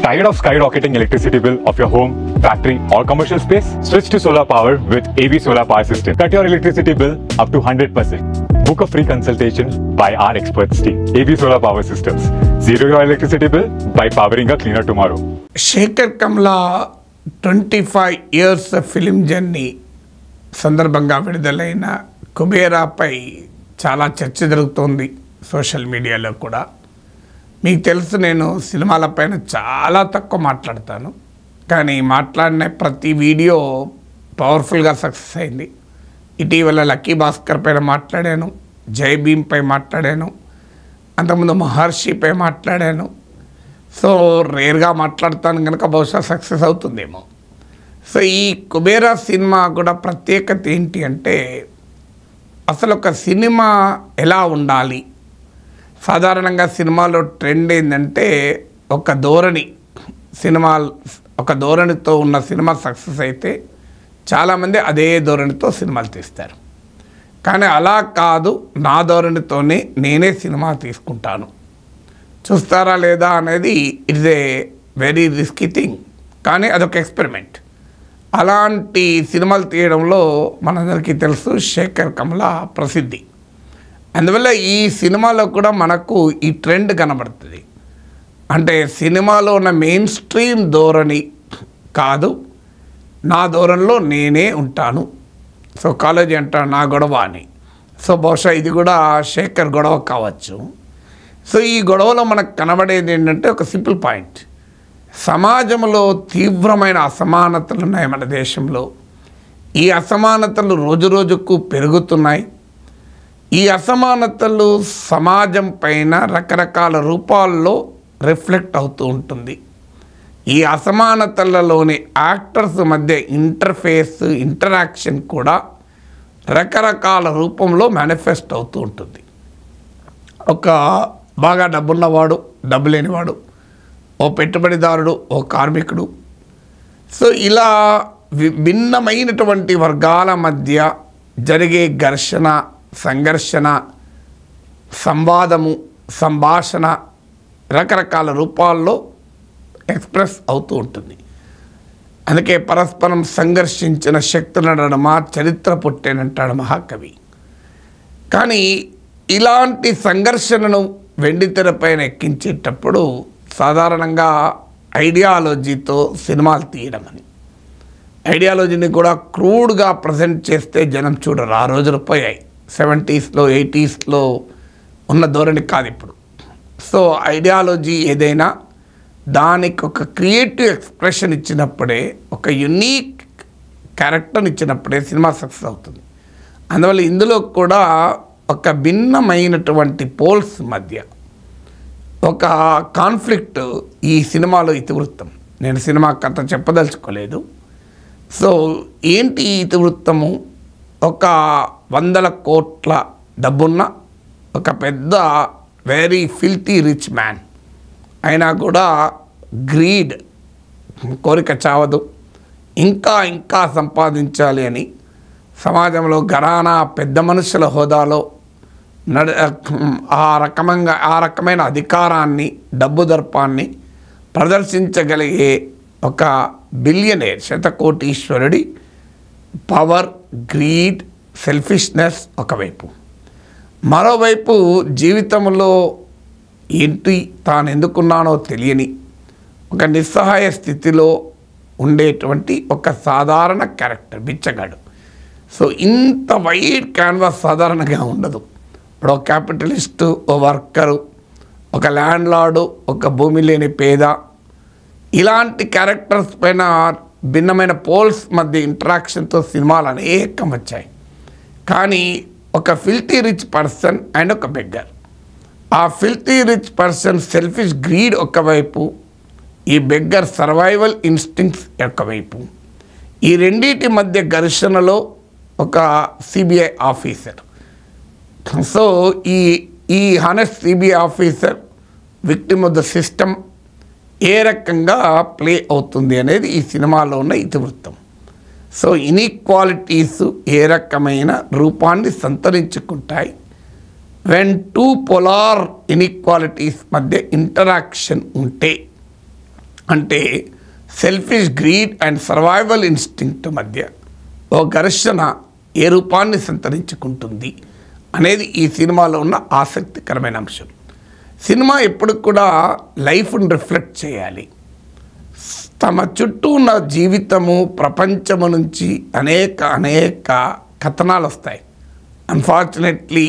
Tired of skyrocketing electricity bill of your home, factory or commercial space? Switch to solar power with AB Solar Power System. Cut your electricity bill up to 100%. Book a free consultation by our experts team. AB Solar Power Systems. Zero your electricity bill by powering a cleaner tomorrow. Shekhar Kammula 25 years film journey సందర్భంగా విడుదలైన కుబేరాపై చాలా చర్చ జరుగుతోంది social మీడియాలో కూడా. మీకు తెలుసు, నేను సినిమాలపైన చాలా తక్కువ మాట్లాడతాను, కానీ మాట్లాడిన ప్రతి వీడియో పవర్ఫుల్గా సక్సెస్ అయింది. ఇటీవల లక్కీ భాస్కర్ పైన మాట్లాడాను, జై భీమ్పై మాట్లాడాను, అంతకుముందు మహర్షిపై మాట్లాడాను. సో రేర్గా మాట్లాడతాను కనుక బహుశా సక్సెస్ అవుతుందేమో. సో ఈ కుబేరా సినిమా కూడా ప్రత్యేకత ఏంటి అంటే, అసలు ఒక సినిమా ఎలా ఉండాలి. సాధారణంగా సినిమాలో ట్రెండ్ ఏంటంటే ఒక ధోరణితో ఉన్న సినిమా సక్సెస్ అయితే చాలామంది అదే ధోరణితో సినిమాలు తీస్తారు. కానీ అలా కాదు, నా ధోరణితోనే నేనే సినిమా తీసుకుంటాను, చూస్తారా లేదా అనేది it's a very risky thing, కానీ అదొక ఎక్స్పెరిమెంట్. అలాంటి సినిమాలు తీయడంలో మనందరికీ తెలుసు శేఖర్ కమ్ల ప్రసిద్ధి. అందువల్ల ఈ సినిమాలో కూడా మనకు ఈ ట్రెండ్ కనబడుతుంది. అంటే సినిమాలో ఉన్న మెయిన్ స్ట్రీమ్ ధోరణి కాదు, నా ధోరణిలో నేనే ఉంటాను. సో కాలేజీ అంటాను నా గొడవ అని. సో బహుశా ఇది కూడా శేఖర్ గొడవ కావచ్చు. సో ఈ గొడవలో మనకు కనబడేది ఏంటంటే ఒక సింపుల్ పాయింట్. సమాజంలో తీవ్రమైన అసమానతలు ఉన్నాయి మన దేశంలో. ఈ అసమానతలు రోజు రోజుకు పెరుగుతున్నాయి. ఈ అసమానతలు సమాజం పైన రకరకాల రూపాల్లో రిఫ్లెక్ట్ అవుతూ ఉంటుంది. ఈ అసమానతలలోని యాక్టర్స్ మధ్య ఇంటరాక్షన్ కూడా రకరకాల రూపంలో మేనిఫెస్ట్ అవుతూ ఉంటుంది. ఒక బాగా డబ్బున్నవాడు, డబ్బు లేనివాడు, ఓ పెట్టుబడిదారుడు, ఓ కార్మికుడు. సో ఇలా భిన్నమైనటువంటి వర్గాల మధ్య జరిగే ఘర్షణ, సంఘర్షణ, సంవాదము, సంభాషణ రకరకాల రూపాల్లో ఎక్స్ప్రెస్ అవుతూ ఉంటుంది. అందుకే పరస్పరం సంఘర్షించిన శక్తుల నడుమ చరిత్ర పుట్టేనంటాడు మహాకవి. కానీ ఇలాంటి సంఘర్షణను వెండితెరపైన ఎక్కించేటప్పుడు సాధారణంగా ఐడియాలజీతో సినిమాలు తీయడం అని, ఐడియాలజీని కూడా క్రూడ్గా ప్రజెంట్ చేస్తే జనం చూడరు. ఆ రోజులు పోయాయి. 70s, 80s ఉన్న ధోరణి కాదు ఇప్పుడు. సో ఐడియాలజీ ఏదైనా దానికి ఒక క్రియేటివ్ ఎక్స్ప్రెషన్ ఇచ్చినప్పుడే, ఒక యునీక్ క్యారెక్టర్ని ఇచ్చినప్పుడే సినిమా సక్సెస్ అవుతుంది. అందువల్ల ఇందులో కూడా ఒక భిన్నమైనటువంటి పోల్స్ మధ్య ఒక కాన్ఫ్లిక్ట్ ఈ సినిమాలో ఇతివృత్తం. నేను సినిమా కథ చెప్పదలుచుకోలేదు. సో ఏంటి ఇతివృత్తము? ఒక 100 కోట్ల డబ్బున్న ఒక పెద్ద వెరీ ఫిల్తీ రిచ్ మ్యాన్ అయినా కూడా గ్రీడ్, కోరిక చావదు, ఇంకా ఇంకా సంపాదించాలి అని సమాజంలో ఘరానా పెద్ద మనుషుల హోదాలో ఆ రకమైన అధికారాన్ని, డబ్బు దర్పాన్ని ప్రదర్శించగలిగే ఒక బిలియనేర్, శతకోటీశ్వరుడి పవర్, గ్రీడ్, సెల్ఫిష్నెస్ ఒకవైపు. మరోవైపు జీవితంలో ఏంటి తాను ఎందుకున్నానో తెలియని ఒక నిస్సహాయ స్థితిలో ఉండేటువంటి ఒక సాధారణ క్యారెక్టర్, బిచ్చగాడు. సో ఇంత వైడ్ క్యాన్వాస్ సాధారణంగా ఉండదు. ఇప్పుడు ఒక క్యాపిటలిస్టు, ఓ వర్కరు, ఒక ల్యాండ్ లార్డు, ఒక భూమి లేని పేద, ఇలాంటి క్యారెక్టర్స్ పైన భిన్నమైన పోల్స్ మధ్య ఇంటరాక్షన్తో సినిమాలు అనేకం వచ్చాయి. కానీ ఒక ఫిల్తీ రిచ్ పర్సన్ అండ్ ఒక బెగ్గర్, ఆ filthy rich person selfish greed ఒకవైపు, ఈ బెగ్గర్ సర్వైవల్ ఇన్స్టింక్ట్స్ ఒకవైపు, ఈ రెండింటి మధ్య ఘర్షణలో ఒక సిబిఐ ఆఫీసర్. సో ఈ honest CBI officer victim of the system ఏ రకంగా ప్లే అవుతుంది అనేది ఈ సినిమాలో ఉన్న ఇతివృత్తం. సో ఇన్ఈక్వాలిటీస్ ఏ రకమైన రూపాన్ని సంతరించుకుంటాయి, వెన్ టూ పొలార్ ఇన్ఈక్వాలిటీస్ మధ్య ఇంటరాక్షన్ ఉంటే అంటే selfish greed and survival instinct మధ్య ఓ ఘర్షణ ఏ రూపాన్ని సంతరించుకుంటుంది అనేది ఈ సినిమాలో ఉన్న ఆసక్తికరమైన అంశం. సినిమా ఎప్పుడు కూడా లైఫ్ను రిఫ్లెక్ట్ చేయాలి. తమ చుట్టూ ఉన్న జీవితము ప్రపంచము నుంచి అనేక కథనాలు వస్తాయి. అన్ఫార్చునేట్లీ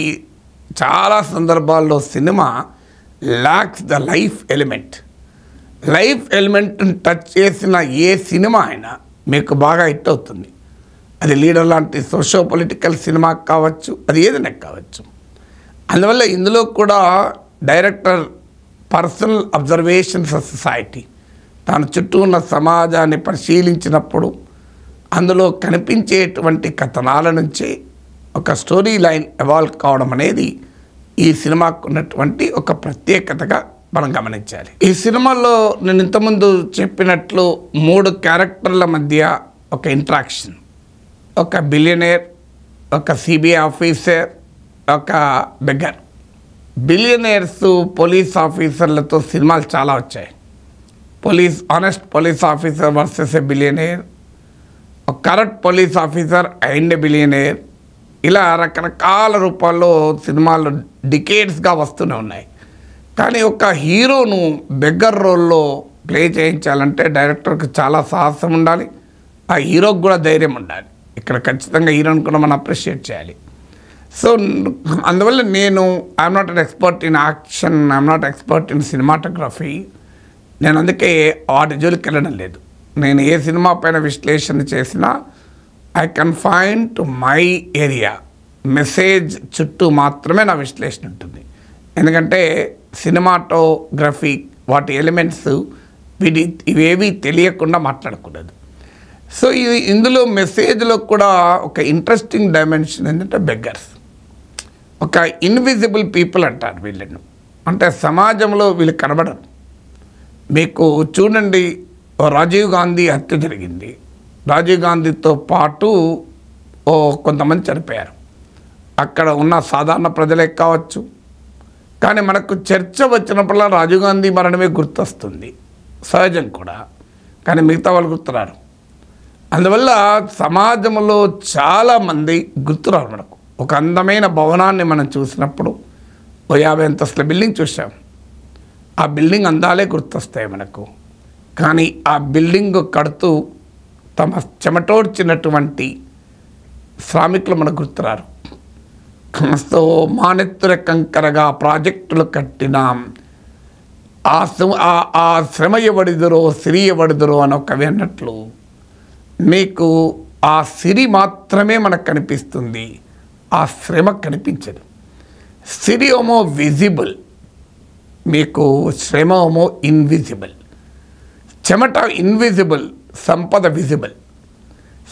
చాలా సందర్భాల్లో సినిమా ల్యాక్స్ ద లైఫ్ ఎలిమెంట్ని టచ్ చేసిన ఏ సినిమా అయినా మీకు బాగా హిట్ అవుతుంది. అది లీడర్ లాంటి సోషో పొలిటికల్ సినిమా కావచ్చు, అది ఏదైనా కావచ్చు. అందువల్ల ఇందులో కూడా director personal observations of society, తన చుట్టూ ఉన్న సమాజాన్ని పరిశీలించినప్పుడు అందులో కనిపించేటువంటి కథనాల నుంచి ఒక స్టోరీ లైన్ ఎవాల్వ్ కావడం అనేది ఈ సినిమాకు ఉన్నటువంటి ఒక ప్రత్యేకతగా మనం గమనించాలి. ఈ సినిమాలో నేను ఇంతకుముందు చెప్పినట్లు 3 క్యారెక్టర్ల మధ్య ఒక ఇంట్రాక్షన్, ఒక బిలియనేర్, ఒక సిబిఐ ఆఫీసర్, ఒక బెగ్గర్. బిలియనేర్స్ పోలీస్ ఆఫీసర్లతో సినిమాలు చాలా వచ్చాయి. ఆనెస్ట్ పోలీస్ ఆఫీసర్ వర్సెస్ ఏ బిలియనేర్, ఒక corrupt police officer and A billionaire, ఇలా రకరకాల రూపాల్లో సినిమాలు డికేడ్స్గా వస్తూనే ఉన్నాయి. కానీ ఒక హీరోను బెగ్గర్ రోల్లో ప్లే చేయించాలంటే డైరెక్టర్కి చాలా సాహసం ఉండాలి, ఆ హీరోకి కూడా ధైర్యం ఉండాలి. ఇక్కడ ఖచ్చితంగా హీరోని కూడా మనం అప్రిషియేట్ చేయాలి. సో అందువల్ల I'm not an expert in action, I'm not expert in cinematography. నేను అందుకే వాటి జోలికి వెళ్ళడం లేదు. నేను ఏ సినిమా పైన విశ్లేషణ చేసినా I confine to my area, message చుట్టూ మాత్రమే నా విశ్లేషణ ఉంటుంది. ఎందుకంటే సినిమాటోగ్రఫీ వాటి ఎలిమెంట్స్ ఇవేవి తెలియకుండా మాట్లాడకూడదు. సో ఇందులో మెసేజ్లో కూడా ఒక ఇంట్రెస్టింగ్ డైమెన్షన్ ఏంటంటే బెగ్గర్స్, ఒక ఇన్విజిబుల్ పీపుల్ అంటారు వీళ్ళను. అంటే సమాజంలో వీళ్ళు కనబడరు. మీకు చూడండి, రాజీవ్ గాంధీ హత్య జరిగింది, రాజీవ్ గాంధీతో పాటు కొంతమంది చనిపోయారు. అక్కడ ఉన్న సాధారణ ప్రజలే కావచ్చు, కానీ మనకు చర్చ వచ్చినప్పుడల్లా రాజీవ్ గాంధీ మరణమే గుర్తొస్తుంది, సహజం కూడా. కానీ మిగతా వాళ్ళు గుర్తురారు. అందువల్ల సమాజంలో చాలామంది గుర్తురారు మనకు. ఒక అందమైన భవనాన్ని మనం చూసినప్పుడు 50 అంతస్తుల బిల్డింగ్ చూసాం, ఆ బిల్డింగ్ అందాలే గుర్తొస్తాయి మనకు. కానీ ఆ బిల్డింగ్ కడుతూ తమ చెమటోడ్చినటువంటి శ్రామికులు మనకు గుర్తురారు. సో మానెత్తుర కంకరగా ప్రాజెక్టులు కట్టినాం, ఆ శ్రమ ఎవడిదురో సిరి ఎవడిదురో అని ఒక కవి అన్నట్లు మీకు ఆ సిరి మాత్రమే మనకు కనిపిస్తుంది, ఆ శ్రమ కనిపించదు. సిరి ఏమో విజిబుల్, మీకు శ్రమ ఏమో ఇన్విజిబుల్. చెమట ఇన్విజిబుల్, సంపద విజిబుల్.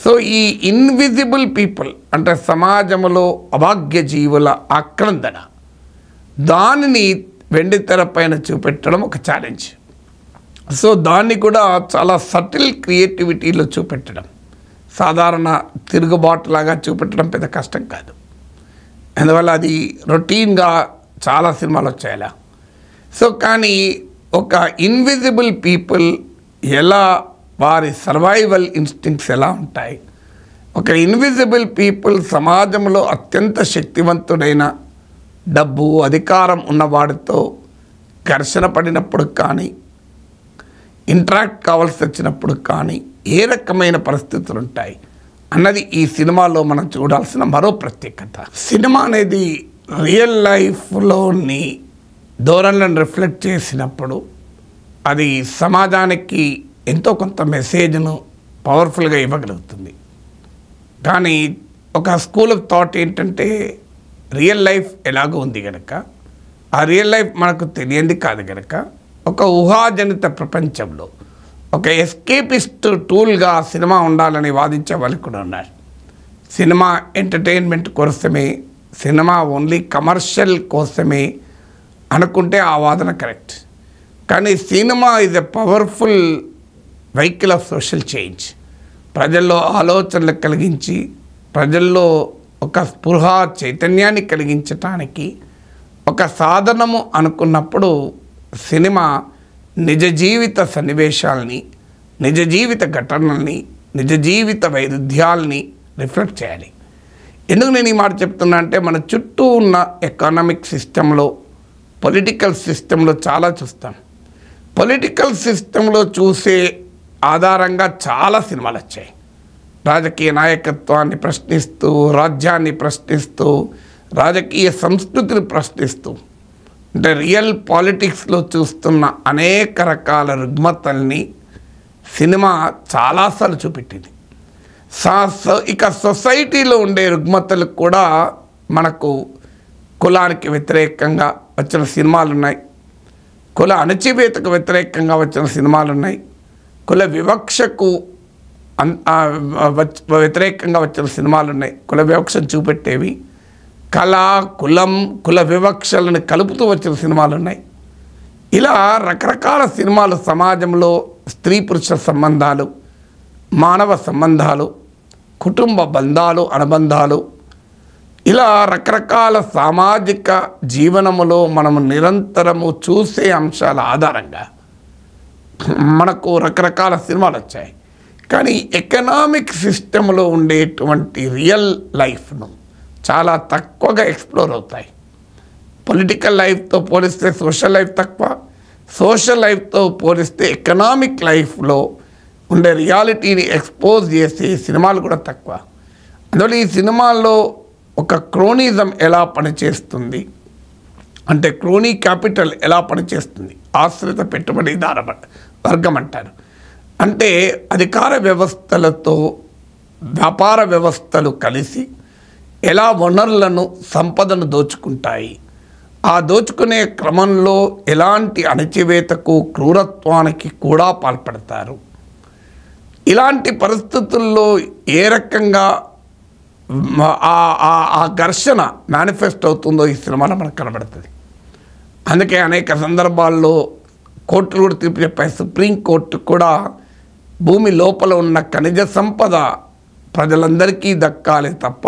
సో ఈ ఇన్విజిబుల్ పీపుల్ అంటే సమాజంలో అభాగ్య జీవుల ఆక్రందన, దానిని వెండితెర పైన చూపెట్టడం ఒక ఛాలెంజ్. సో దాన్ని కూడా చాలా సటిల్ క్రియేటివిటీలో చూపెట్టడం, సాధారణ తిరుగుబాటులాగా చూపెట్టడం పెద్ద కష్టం కాదు. అందువల్ల అది రొటీన్గా చాలా సినిమాలు వచ్చాయి. సో కానీ ఒక ఇన్విజిబుల్ పీపుల్ ఎలా, వారి సర్వైవల్ ఇన్స్టింక్ట్స్ ఎలా ఉంటాయి. ఒక ఇన్విజిబుల్ పీపుల్ సమాజంలో అత్యంత శక్తివంతుడైన డబ్బు అధికారం ఉన్నవాడితో ఘర్షణ పడినప్పుడు కానీ, ఇంటరాక్ట్ కావాల్సి వచ్చినప్పుడు కానీ ఏ రకమైన పరిస్థితులు ఉంటాయి అన్నది ఈ సినిమాలో మనం చూడాల్సిన మరో ప్రత్యేకత. సినిమా అనేది రియల్ లైఫ్లోని ధోరణులను రిఫ్లెక్ట్ చేసినప్పుడు అది సమాజానికి ఎంతో కొంత మెసేజ్ను పవర్ఫుల్గా ఇవ్వగలుగుతుంది. కానీ ఒక స్కూల్ ఆఫ్ థాట్ ఏంటంటే రియల్ లైఫ్ ఎలాగో ఉంది కనుక, ఆ రియల్ లైఫ్ మనకు తెలియంది కాదు కనుక, ఒక ఊహాజనిత ప్రపంచంలో ఒక ఎస్కేపిస్ట్ టూల్గా సినిమా ఉండాలని వాదించే వాళ్ళు కూడా ఉన్నారు. సినిమా ఎంటర్టైన్మెంట్ కోసమే, సినిమా ఓన్లీ కమర్షియల్ కోసమే అనుకుంటే ఆ వాదన కరెక్ట్. కానీ cinema is a powerful vehicle of social change. ప్రజల్లో ఆలోచనలు కలిగించి, ప్రజల్లో ఒక స్పృహ చైతన్యాన్ని కలిగించటానికి ఒక సాధనము అనుకున్నప్పుడు సినిమా నిజ జీవిత సన్నివేశాలని, నిజ జీవిత ఘటనల్ని, నిజ జీవిత వైరుధ్యాలని రిఫ్లెక్ట్ చేయాలి. ఎందుకు నేను ఈ మాట చెప్తున్నా అంటే మన చుట్టూ ఉన్న ఎకనామిక్ సిస్టంలో, పొలిటికల్ సిస్టంలో చాలా చూస్తాం. పొలిటికల్ సిస్టంలో చూసే ఆధారంగా చాలా సినిమాలు వచ్చాయి. రాజకీయ నాయకత్వాన్ని ప్రశ్నిస్తూ, రాజ్యాన్ని ప్రశ్నిస్తూ, రాజకీయ సంస్కృతిని ప్రశ్నిస్తూ, అంటే రియల్ పాలిటిక్స్లో చూస్తున్న అనేక రకాల రుగ్మతల్ని సినిమా చాలాసార్లు చూపెట్టింది. ఇక సొసైటీలో ఉండే రుగ్మతలకు కూడా మనకు కులానికి వ్యతిరేకంగా వచ్చిన సినిమాలు ఉన్నాయి, కుల అణచివేతకు వ్యతిరేకంగా వచ్చిన సినిమాలు ఉన్నాయి, కుల వివక్షకు వ్యతిరేకంగా వచ్చిన సినిమాలు ఉన్నాయి, కుల వివక్షను చూపెట్టేవి, కళ, కులం, కుల వివక్షలను కలుపుతూ వచ్చిన సినిమాలు ఉన్నాయి. ఇలా రకరకాల సినిమాలు సమాజంలో స్త్రీ పురుష సంబంధాలు, మానవ సంబంధాలు, కుటుంబ బంధాలు, అనుబంధాలు, ఇలా రకరకాల సామాజిక జీవనములో మనము నిరంతరము చూసే అంశాల ఆధారంగా మనకు రకరకాల సినిమాలు వచ్చాయి. కానీ ఎకనామిక్ సిస్టంలో ఉండేటువంటి రియల్ లైఫ్ను చాలా తక్కువగా ఎక్స్ప్లోర్ అవుతాయి. పొలిటికల్ లైఫ్తో పోలిస్తే సోషల్ లైఫ్ తక్కువ, సోషల్ లైఫ్తో పోలిస్తే ఎకనామిక్ లైఫ్లో ఉండే రియాలిటీని ఎక్స్పోజ్ చేసే సినిమాలు కూడా తక్కువ. అందువల్ల ఈ సినిమాల్లో ఒక క్రోనిజం ఎలా పనిచేస్తుంది అంటే, క్రోనీ క్యాపిటల్ ఎలా పనిచేస్తుంది, ఆశ్రిత పెట్టుబడిదార వర్గం అంటారు. అంటే అధికార వ్యవస్థలతో వ్యాపార వ్యవస్థలు కలిసి ఎలా వనరులను, సంపదను దోచుకుంటాయి, ఆ దోచుకునే క్రమంలో ఎలాంటి అణచివేతకు, క్రూరత్వానికి కూడా పాల్పడతారు. ఇలాంటి పరిస్థితుల్లో ఏ రకంగా ఆ ఘర్షణ మేనిఫెస్ట్ అవుతుందో ఈ సినిమాలో మనకు కనబడుతుంది. అందుకే అనేక సందర్భాల్లో కోర్టులు కూడా తీర్పు చెప్పాయి. సుప్రీంకోర్టు కూడా భూమి లోపల ఉన్న ఖనిజ సంపద ప్రజలందరికీ దక్కాలి తప్ప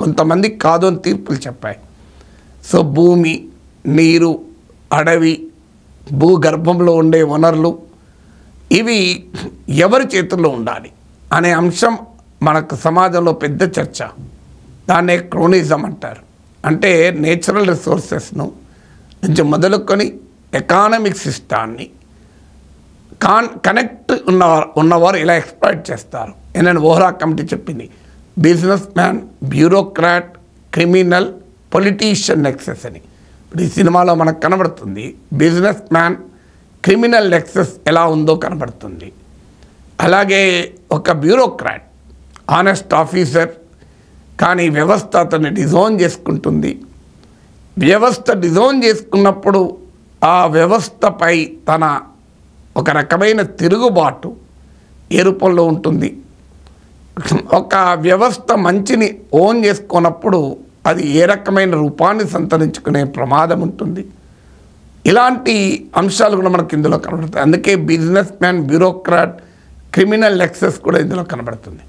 కొంతమందికి కాదు అని తీర్పులు చెప్పాయి. సో భూమి, నీరు, అడవి, భూగర్భంలో ఉండే వనరులు ఇవి ఎవరి చేతుల్లో ఉండాలి అనే అంశం మనకు సమాజంలో పెద్ద చర్చ. దాన్నే క్రోనిజం అంటారు. అంటే నేచురల్ రిసోర్సెస్ను నుంచి మొదలుకొని ఎకానమిక్ సిస్టాన్ని కనెక్ట్ ఉన్నవారు ఇలా ఎక్స్ప్లాయిట్ చేస్తారు. నేను ఓహ్రా కమిటీ చెప్పింది, business man, bureaucrat, criminal, politician nexus అని. ఇప్పుడు ఈ సినిమాలో మనకు కనబడుతుంది బిజినెస్ మ్యాన్, క్రిమినల్ నెక్సెస్ ఎలా ఉందో కనబడుతుంది. అలాగే ఒక బ్యూరోక్రాట్, ఆనెస్ట్ ఆఫీసర్, కానీ వ్యవస్థ అతన్ని డిజోన్ చేసుకుంటుంది. వ్యవస్థ డిజోన్ చేసుకున్నప్పుడు ఆ వ్యవస్థపై తన ఒక రకమైన తిరుగుబాటు ఏ రూపంలో ఉంటుంది. ఒక వ్యవస్థ మంచిని ఓన్ చేసుకున్నప్పుడు అది ఏ రకమైన రూపాన్ని సంతరించుకునే ప్రమాదం ఉంటుంది. ఇలాంటి అంశాలు కూడా మనకు ఇందులో కనబడుతాయి. అందుకే business man, bureaucrat, criminal nexus కూడా ఇందులో కనబడుతుంది.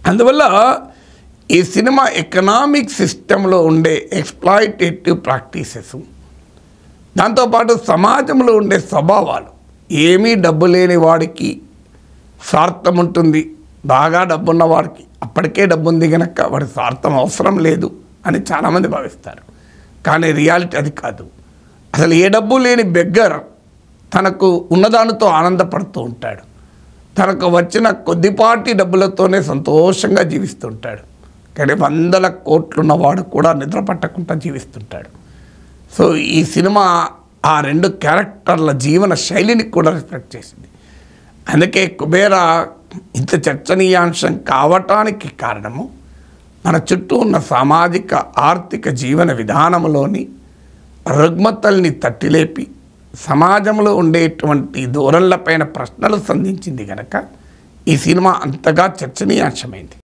అందువల్ల ఈ సినిమా ఎకనామిక్ సిస్టంలో ఉండే ఎక్స్ప్లాయిటేటివ్ ప్రాక్టీసెస్, దాంతోపాటు సమాజంలో ఉండే స్వభావాలు, ఏమీ డబ్బు లేని వాడికి స్వార్థం ఉంటుంది, బాగా డబ్బున్న వాడికి అప్పటికే డబ్బు ఉంది కనుక వాడి స్వార్థం అవసరం లేదు అని చాలామంది భావిస్తారు. కానీ రియాలిటీ అది కాదు. అసలు ఏ డబ్బు లేని బెగ్గర్ తనకు ఉన్నదానితో ఆనందపడుతూ ఉంటాడు. తనకు వచ్చిన కొద్దిపాటి డబ్బులతోనే సంతోషంగా జీవిస్తుంటాడు. కానీ 100 కోట్లున్నవాడు కూడా నిద్ర పట్టకుండా జీవిస్తుంటాడు. సో ఈ సినిమా ఆ 2 క్యారెక్టర్ల జీవన శైలిని కూడా రిఫ్లెక్ట్ చేసింది. అందుకే కుబేరా ఇంత చర్చనీయాంశం కావటానికి కారణము మన చుట్టూ ఉన్న సామాజిక, ఆర్థిక జీవన విధానంలోని రుగ్మతల్ని తట్టిలేపి సమాజంలో ఉండేటువంటి ధోరణులపైన ప్రశ్నలు సంధించింది కనుక ఈ సినిమా అంతగా చర్చనీయాంశమైంది.